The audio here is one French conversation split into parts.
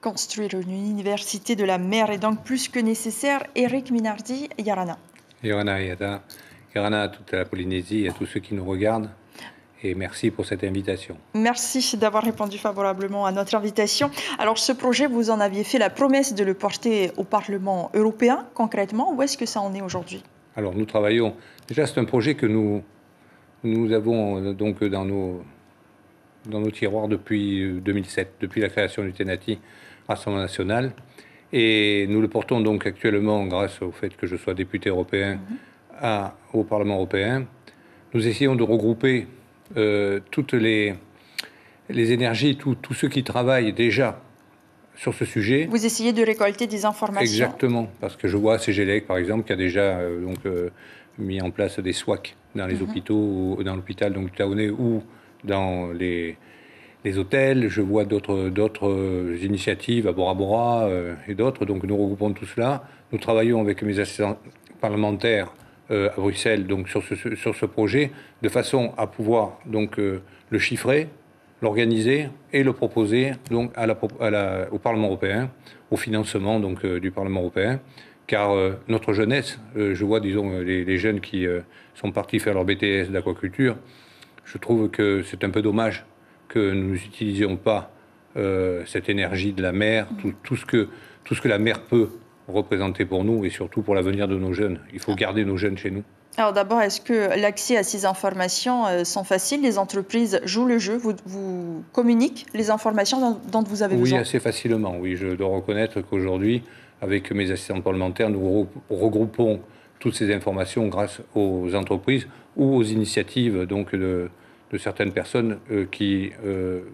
Construire une université de la mer est donc plus que nécessaire. Eric Minardi, Yarana. Yarana Yada, Yarana à toute la Polynésie et à tous ceux qui nous regardent. Et merci pour cette invitation. Merci d'avoir répondu favorablement à notre invitation. Alors ce projet, vous en aviez fait la promesse de le porter au Parlement européen. Concrètement, où est-ce que ça en est aujourd'hui? Alors nous travaillons, déjà c'est un projet que nous avons donc dans nos tiroirs depuis 2007, depuis la création du TENATI, Rassemblement National. Et nous le portons donc actuellement grâce au fait que je sois député européen au Parlement européen. Nous essayons de regrouper toutes les énergies, tous ceux qui travaillent déjà sur ce sujet. Vous essayez de récolter des informations? Exactement, parce que je vois à CGLEC, par exemple, qui a déjà mis en place des SWAC dans les hôpitaux, dans l'hôpital donc Taoné ou dans les hôtels. Je vois d'autres initiatives à Bora Bora et d'autres. Donc nous regroupons tout cela. Nous travaillons avec mes assistants parlementaires à Bruxelles donc sur ce projet, de façon à pouvoir donc le chiffrer, l'organiser et le proposer donc au Parlement européen, au financement donc du Parlement européen, car notre jeunesse, je vois disons les jeunes qui sont partis faire leur BTS d'aquaculture, je trouve que c'est un peu dommage que nous n'utilisions pas cette énergie de la mer, tout ce que la mer peut représenter pour nous et surtout pour l'avenir de nos jeunes. Il faut garder nos jeunes chez nous. Alors d'abord, est-ce que l'accès à ces informations sont faciles? Les entreprises jouent le jeu, vous communiquent les informations dont vous avez besoin? Oui, assez facilement. Oui, je dois reconnaître qu'aujourd'hui, avec mes assistants parlementaires, nous regroupons toutes ces informations grâce aux entreprises ou aux initiatives donc, de certaines personnes qui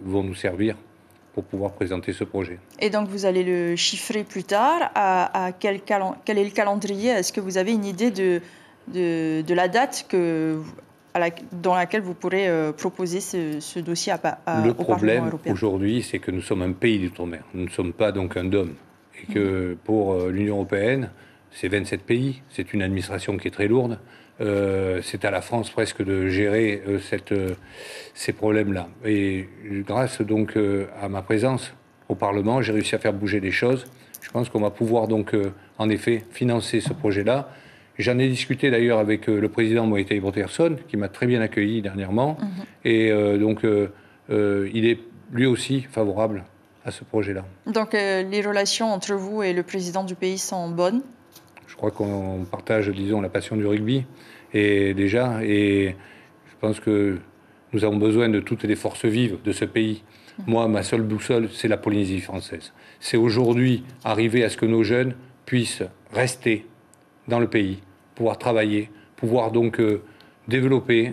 vont nous servir pour pouvoir présenter ce projet. Et donc vous allez le chiffrer plus tard. Quel est le calendrier? Est-ce que vous avez une idée de la date dans laquelle vous pourrez proposer ce dossier au Parlement européen? Le problème aujourd'hui, c'est que nous sommes un pays d'outre-mer. Nous ne sommes pas donc un DOM. Et que pour l'Union européenne, c'est 27 pays, c'est une administration qui est très lourde. C'est à la France presque de gérer ces problèmes-là. Et grâce donc à ma présence au Parlement, j'ai réussi à faire bouger les choses. Je pense qu'on va pouvoir donc en effet financer ce projet-là. J'en ai discuté d'ailleurs avec le président Moïse Brotherson, qui m'a très bien accueilli dernièrement. Et donc il est lui aussi favorable à ce projet-là. Donc les relations entre vous et le président du pays sont bonnes? Je crois qu'on partage, disons, la passion du rugby. Et je pense que nous avons besoin de toutes les forces vives de ce pays. Moi, ma seule boussole, c'est la Polynésie française. C'est aujourd'hui arriver à ce que nos jeunes puissent rester dans le pays, pouvoir travailler, pouvoir donc développer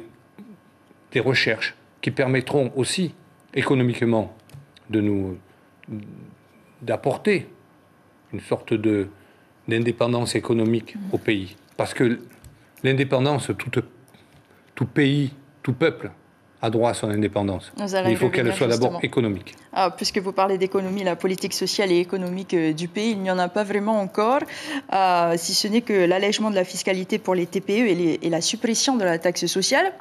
des recherches qui permettront aussi économiquement d'apporter une sorte d'indépendance économique au pays. Parce que l'indépendance, tout pays, tout peuple a droit à son indépendance. Mais il faut qu'elle soit d'abord économique. Puisque vous parlez d'économie, la politique sociale et économique du pays, il n'y en a pas vraiment encore, si ce n'est que l'allègement de la fiscalité pour les TPE et la suppression de la taxe sociale.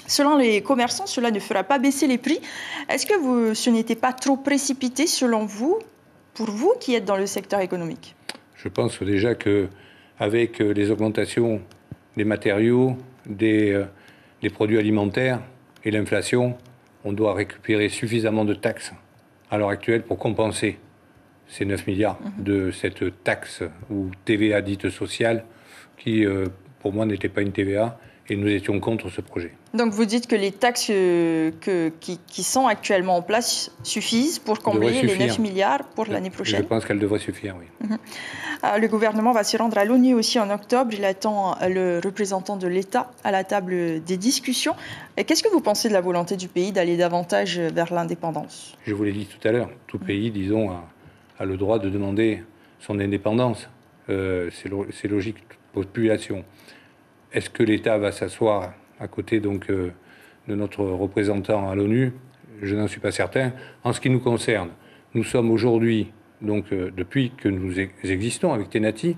Selon les commerçants, cela ne fera pas baisser les prix. Est-ce que ce n'était pas trop précipité selon vous, pour vous qui êtes dans le secteur économique? Je pense déjà qu'avec les augmentations des matériaux, des produits alimentaires et l'inflation, on doit récupérer suffisamment de taxes à l'heure actuelle pour compenser ces 9 milliards de cette taxe ou TVA dite sociale qui, pour moi, n'était pas une TVA. Et nous étions contre ce projet. Donc vous dites que les taxes qui sont actuellement en place suffisent pour combler les 9 milliards pour l'année prochaine? Je pense qu'elles devraient suffire, oui. Le gouvernement va se rendre à l'ONU aussi en octobre. Il attend le représentant de l'État à la table des discussions. Qu'est-ce que vous pensez de la volonté du pays d'aller davantage vers l'indépendance? Je vous l'ai dit tout à l'heure, tout pays, disons, a le droit de demander son indépendance. C'est logique, toute population. Est-ce que l'État va s'asseoir à côté donc, de notre représentant à l'ONU? Je n'en suis pas certain. En ce qui nous concerne, nous sommes aujourd'hui, donc depuis que nous existons avec TENATI,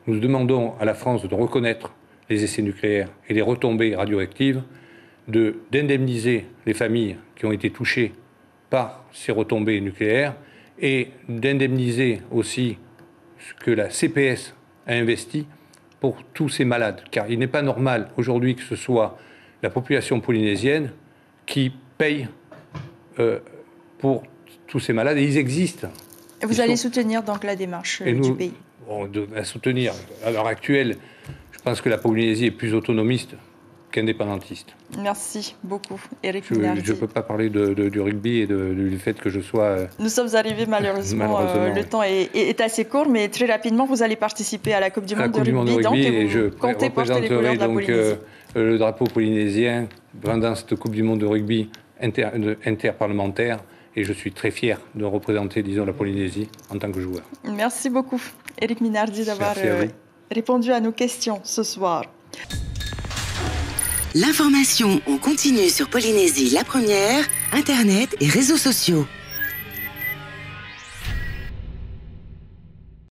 nous demandons à la France de reconnaître les essais nucléaires et les retombées radioactives, d'indemniser les familles qui ont été touchées par ces retombées nucléaires et d'indemniser aussi ce que la CPS a investi pour tous ces malades. Car il n'est pas normal aujourd'hui que ce soit la population polynésienne qui paye pour tous ces malades, et ils existent. Et vous allez soutenir donc la démarche du pays? À soutenir. À l'heure actuelle, je pense que la Polynésie est plus autonomiste qu'indépendantiste. Merci beaucoup, Éric Je ne peux pas parler du rugby et du fait que je sois... Nous sommes arrivés malheureusement le temps est assez court, mais très rapidement, vous allez participer à la Coupe du Monde de rugby. Donc, et je comptez porter les couleurs de la Polynésie. Le drapeau polynésien pendant cette Coupe du Monde de rugby interparlementaire, et je suis très fier de représenter, disons, la Polynésie en tant que joueur. Merci beaucoup, Éric Minardi, d'avoir répondu à nos questions ce soir. L'information en continu sur Polynésie la première, Internet et réseaux sociaux.